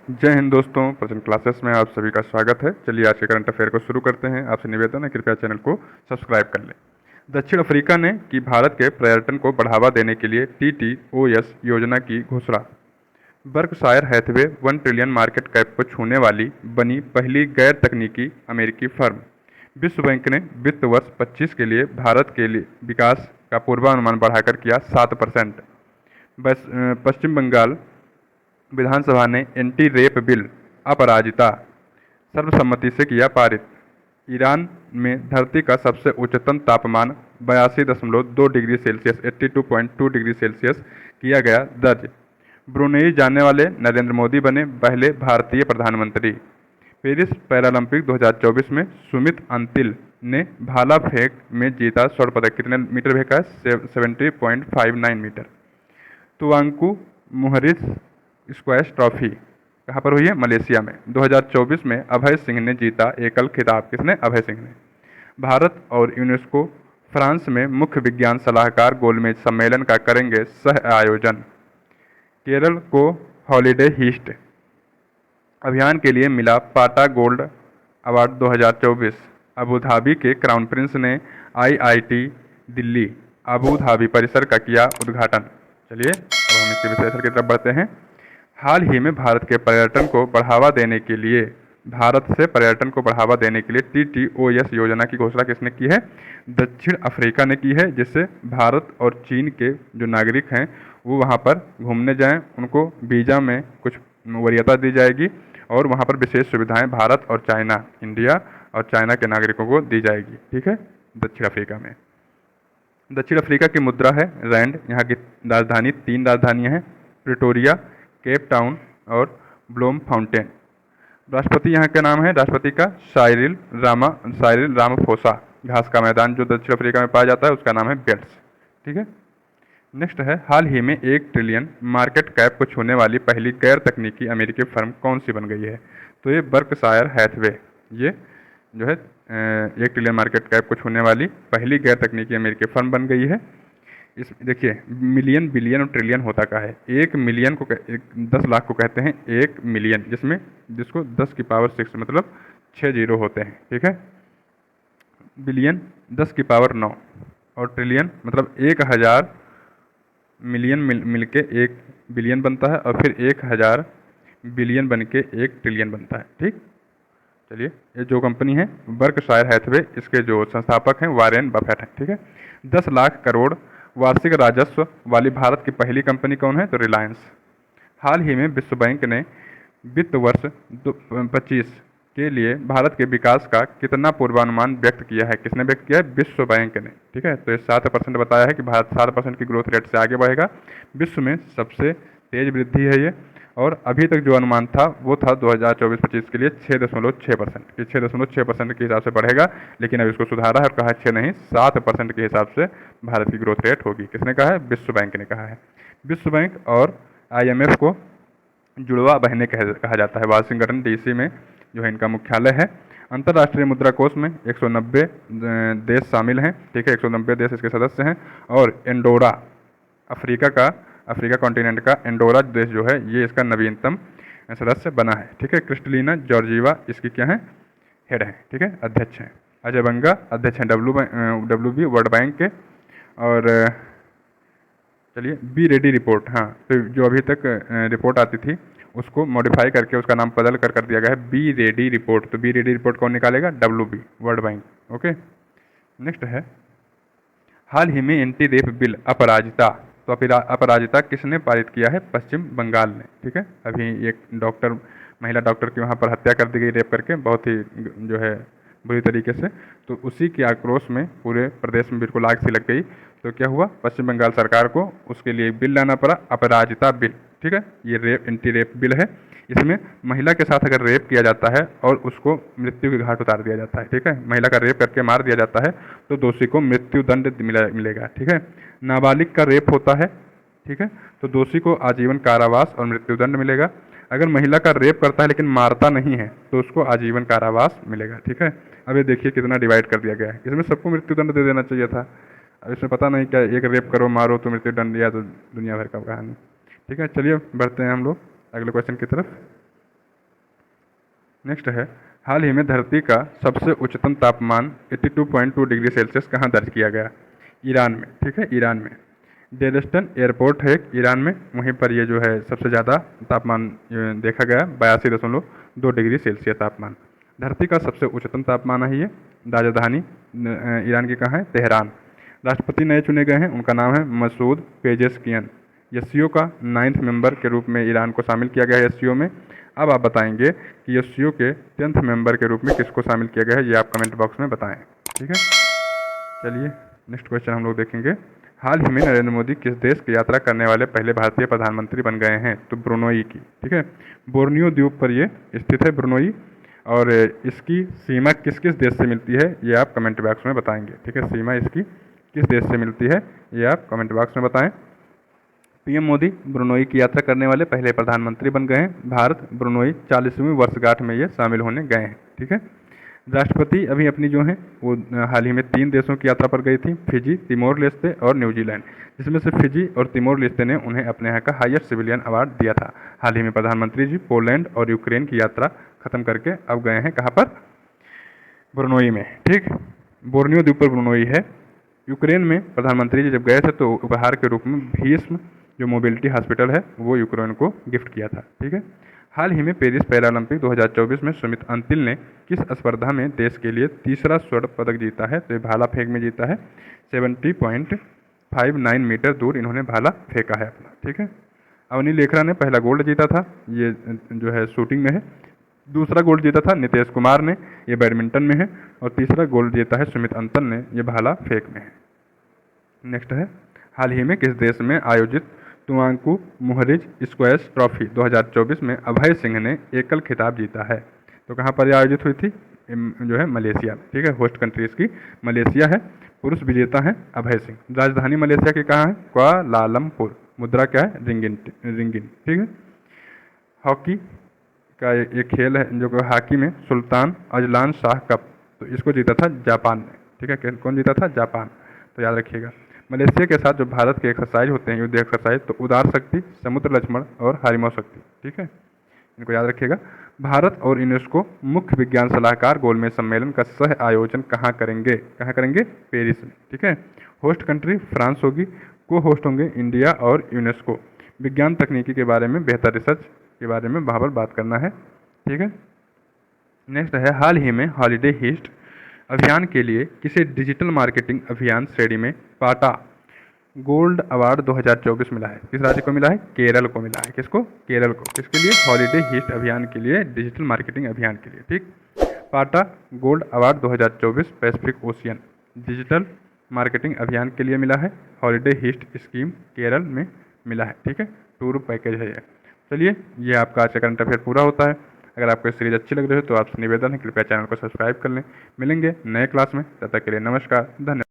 जय हिंद दोस्तों, present classes में आप सभी का स्वागत है। चलिए आज के करंट अफेयर को शुरू करते हैं। आपसे निवेदन है, कृपया चैनल को सब्सक्राइब कर लें। दक्षिण अफ्रीका ने की भारत के पर्यटन को बढ़ावा देने के लिए TTOS योजना की घोषणा। Berkshire Hathaway 1 trillion market cap को छूने वाली बनी पहली गैर तकनीकी अमेरिकी फर्म। विश्व बैंक ने वित्त वर्ष 25 के लिए भारत के लिए विकास का पूर्वानुमान बढ़ाकर किया 7%। पश्चिम बंगाल विधानसभा ने एंटी रेप बिल अपराजिता सर्वसम्मति से किया पारित। ईरान में धरती का सबसे उच्चतम तापमान 82.2 डिग्री सेल्सियस 82.2 डिग्री सेल्सियस किया गया दर्ज। ब्रुनेई जाने वाले नरेंद्र मोदी बने पहले भारतीय प्रधानमंत्री। पेरिस पैरालंपिक 2024 में सुमित अंतिल ने भाला फेंक में जीता स्वर्ण पदक। कितने मीटर फेंका है? 70.59 मीटर। तुआंकू मुहरिस स्क्वैश ट्रॉफी कहाँ पर हुई है? मलेशिया में। 2024 में अभय सिंह ने जीता एकल खिताब। किसने? अभय सिंह ने। भारत और यूनेस्को फ्रांस में मुख्य विज्ञान सलाहकार गोलमेज सम्मेलन का करेंगे सह आयोजन। केरल को हॉलीडे हीस्ट अभियान के लिए मिला पाटा गोल्ड अवार्ड 2024। अबू धाबी के क्राउन प्रिंस ने IIT दिल्ली अबू धाबी परिसर का किया उद्घाटन। चलिए अब हम इसके विश्लेषण की तरफ बढ़ते हैं। हाल ही में भारत से पर्यटन को बढ़ावा देने के लिए TTOS योजना की घोषणा किसने की है? दक्षिण अफ्रीका ने की है, जिससे भारत और चीन के जो नागरिक हैं वो वहाँ पर घूमने जाएं, उनको वीज़ा में कुछ वरीयता दी जाएगी और वहाँ पर विशेष सुविधाएं भारत और चाइना, इंडिया और चाइना के नागरिकों को दी जाएगी। ठीक है, दक्षिण अफ्रीका में। दक्षिण अफ्रीका की मुद्रा है रैंड। यहाँ की राजधानी, 3 राजधानियाँ हैं, प्रिटोरिया, केप टाउन और ब्लोम फाउंटेन। राष्ट्रपति यहाँ का नाम है, राष्ट्रपति का साइरिल रामाफोसा। घास का मैदान जो दक्षिण अफ्रीका में पाया जाता है उसका नाम है बेल्स। ठीक है, नेक्स्ट है, हाल ही में 1 ट्रिलियन मार्केट कैप को छूने वाली पहली गैर तकनीकी अमेरिकी फर्म कौन सी बन गई है? तो ये बर्कशायर हैथवे, ये जो है 1 ट्रिलियन मार्केट कैप को छूने वाली पहली गैर तकनीकी अमेरिकी फर्म बन गई है। इस देखिए, मिलियन, बिलियन और ट्रिलियन होता क्या है? 1 मिलियन को 10 लाख को कहते हैं 1 मिलियन, जिसको 10 की पावर 6 मतलब 6 जीरो होते हैं। ठीक है, बिलियन 10 की पावर 9 और ट्रिलियन मतलब 1000 मिलियन मिलके 1 बिलियन बनता है और फिर 1000 बिलियन बन के 1 ट्रिलियन बनता है। ठीक, चलिए, ये जो कंपनी है बर्कशायर हैथवे, इसके जो संस्थापक हैं वॉरेन बफेट हैं। ठीक है, 10 लाख करोड़ वार्षिक राजस्व वाली भारत की पहली कंपनी कौन है? तो रिलायंस। हाल ही में विश्व बैंक ने वित्त वर्ष 25 के लिए भारत के विकास का कितना पूर्वानुमान व्यक्त किया है? किसने व्यक्त किया है? विश्व बैंक ने। ठीक है, तो ये 7% बताया है कि भारत 7% की ग्रोथ रेट से आगे बढ़ेगा। विश्व में सबसे तेज वृद्धि है ये, और अभी तक जो अनुमान था वो था 2024-25 के लिए 6.6%, कि 6.6% के हिसाब से बढ़ेगा, लेकिन अब इसको सुधारा है और कहा 6 नहीं 7% के हिसाब से भारत की ग्रोथ रेट होगी। किसने कहा है? विश्व बैंक ने कहा है। विश्व बैंक और IMF को जुड़वा बहनें कहा जाता है। वाशिंगटन DC में जो है इनका मुख्यालय है। अंतर्राष्ट्रीय मुद्रा कोष में 190 देश शामिल हैं। ठीक है, 190 देश इसके सदस्य हैं। और एंडोरा, अफ्रीका कॉन्टिनेंट का एंडोरा देश जो है ये इसका नवीनतम सदस्य बना है। ठीक है, क्रिस्टलिना जॉर्जिवा इसकी क्या है? हेड है। ठीक है, अध्यक्ष हैं। अजय बंगा अध्यक्ष हैं WB वर्ल्ड बैंक के। और चलिए, बी रेडी रिपोर्ट, हाँ, तो जो अभी तक रिपोर्ट आती थी उसको मॉडिफाई करके उसका नाम बदल कर दिया गया है बी रेडी रिपोर्ट। तो बी रेडी रिपोर्ट कौन निकालेगा? WB world bank. Okay, next है, हाल ही में एंटी रेप बिल अपराजिता। तो अपराजिता किसने पारित किया है? पश्चिम बंगाल ने। ठीक है, अभी एक महिला डॉक्टर की वहाँ पर हत्या कर दी गई रेप करके, बहुत ही जो है बुरी तरीके से। तो उसी के आक्रोश में पूरे प्रदेश में बिल्कुल आग सी लग गई। तो क्या हुआ? पश्चिम बंगाल सरकार को उसके लिए बिल लाना पड़ा, अपराजिता बिल। ठीक है, ये एंटी रेप बिल है। इसमें महिला के साथ अगर रेप किया जाता है और उसको मृत्यु के घाट उतार दिया जाता है, ठीक है, महिला का रेप करके मार दिया जाता है, तो दोषी को मृत्यु दंड मिलेगा। ठीक है, नाबालिग का रेप होता है, ठीक है, तो दोषी को आजीवन कारावास और मृत्युदंड मिलेगा। अगर महिला का रेप करता है लेकिन मारता नहीं है तो उसको आजीवन कारावास मिलेगा। ठीक है, अब ये देखिए कितना डिवाइड कर दिया गया है। इसमें सबको मृत्युदंड दे देना चाहिए था। अब इसमें पता नहीं क्या, एक रेप करो मारो तो मृत्युदंड, या तो दुनिया भर का कहानी। ठीक है, चलिए बढ़ते हैं हम लोग अगले क्वेश्चन की तरफ। नेक्स्ट है, हाल ही में धरती का सबसे उच्चतम तापमान 82.2 डिग्री सेल्सियस कहाँ दर्ज किया गया? ईरान में। ठीक है, ईरान में डेरेस्टन एयरपोर्ट है ईरान में, वहीं पर ये जो है सबसे ज़्यादा तापमान देखा गया, 82.2 डिग्री सेल्सियस तापमान। धरती का सबसे उच्चतम तापमान है ये। राजधानी ईरान की कहाँ है? तेहरान। राष्ट्रपति नए चुने गए हैं, उनका नाम है मसूद पेजेस्कियन। एससीओ का 9th मेंबर के रूप में ईरान को शामिल किया गया है एससीओ में। अब आप बताएंगे कि एससीओ के 10th मेंबर के रूप में किसको शामिल किया गया है, ये आप कमेंट बॉक्स में बताएं। ठीक है, चलिए नेक्स्ट क्वेश्चन हम लोग देखेंगे। हाल ही में नरेंद्र मोदी किस देश की यात्रा करने वाले पहले भारतीय प्रधानमंत्री बन गए हैं? तो ब्रुनोई की। ठीक है, बोर्नियो द्वीप पर ये स्थित है ब्रुनोई, और इसकी सीमा किस किस देश से मिलती है ये आप कमेंट बॉक्स में बताएंगे। ठीक है, सीमा इसकी किस देश से मिलती है ये आप कमेंट बॉक्स में बताएं। पीएम मोदी ब्रुनोई की यात्रा करने वाले पहले प्रधानमंत्री बन गए हैं। भारत ब्रुनोई 40वीं वर्षगांठ में ये शामिल होने गए हैं। ठीक है, राष्ट्रपति अभी अपनी जो है वो हाल ही में 3 देशों की यात्रा पर गई थी, फिजी, तिमोर लेस्ते और न्यूजीलैंड, जिसमें से फिजी और तिमोर लेस्ते ने उन्हें अपने यहाँ का हाईएस्ट सिविलियन अवार्ड दिया था। हाल ही में प्रधानमंत्री जी पोलैंड और यूक्रेन की यात्रा खत्म करके अब गए हैं कहाँ पर? ब्रुनोई में। ठीक, बोर्नियो द्वीप पर ब्रुनोई है। यूक्रेन में प्रधानमंत्री जी जब गए थे तो उपहार के रूप में भीष्म जो मोबिलिटी हॉस्पिटल है वो यूक्रेन को गिफ्ट किया था। ठीक है, हाल ही में पेरिस पैरालंपिक 2024 में सुमित अंतिल ने किस स्पर्धा में देश के लिए तीसरा स्वर्ण पदक जीता है? तो ये भाला फेंक में जीता है। 70.59 मीटर दूर इन्होंने भाला फेंका है अपना। ठीक है, अवनी लेखरा ने पहला गोल्ड जीता था, ये जो है शूटिंग में है। दूसरा गोल्ड जीता था नितेश कुमार ने, ये बैडमिंटन में है। और तीसरा गोल्ड जीता है सुमित अंतल ने, ये भाला फेंक में है। नेक्स्ट है, हाल ही में किस देश में आयोजित तुआंकू मुहरिज स्क्वैश ट्रॉफी 2024 में अभय सिंह ने एकल खिताब जीता है? तो कहाँ पर यह आयोजित हुई थी? जो है मलेशिया। ठीक है, होस्ट कंट्री इसकी मलेशिया है। पुरुष विजेता है अभय सिंह। राजधानी मलेशिया की कहाँ है? कुआलालंपुर। मुद्रा क्या है? रिंगिन। ठीक है, हॉकी का एक खेल है जो हॉकी में सुल्तान अजलान शाह कप, तो इसको जीता था जापान ने। ठीक है, कौन जीता था? जापान। तो याद रखिएगा। मलेशिया के साथ जो भारत के एक्सरसाइज होते हैं, युद्ध एक्सरसाइज, तो उदार शक्ति, समुद्र लक्ष्मण और हारिमा शक्ति। ठीक है, इनको याद रखिएगा। भारत और यूनेस्को मुख्य विज्ञान सलाहकार गोलमेज सम्मेलन का सह आयोजन कहाँ करेंगे? कहाँ करेंगे? पेरिस में। ठीक है, होस्ट कंट्री फ्रांस होगी, को होस्ट होंगे इंडिया और यूनेस्को। विज्ञान तकनीकी के बारे में बेहतर रिसर्च के बारे में वहाँ पर बात करना है। ठीक है, नेक्स्ट है, हाल ही में हॉलीडे हीस्ट अभियान के लिए किसे डिजिटल मार्केटिंग अभियान श्रेणी में पाटा गोल्ड अवार्ड 2024 मिला है? किस राज्य को मिला है? केरल को मिला है। किसको? केरल को। किसके लिए? हॉलीडे हीस्ट अभियान के लिए, डिजिटल मार्केटिंग अभियान के लिए। ठीक, पाटा gold award 2024 Pacific ocean digital marketing अभियान के लिए मिला है। हॉलीडे हीस्ट स्कीम केरल में मिला है। ठीक है, टूर पैकेज है ये। चलिए, ये आपका आज का करंट अफेयर पूरा होता है। अगर आपको सीरीज अच्छी लग रही हो तो आपसे निवेदन है कृपया चैनल को सब्सक्राइब कर लें। मिलेंगे नए क्लास में, तब तक के लिए नमस्कार, धन्यवाद।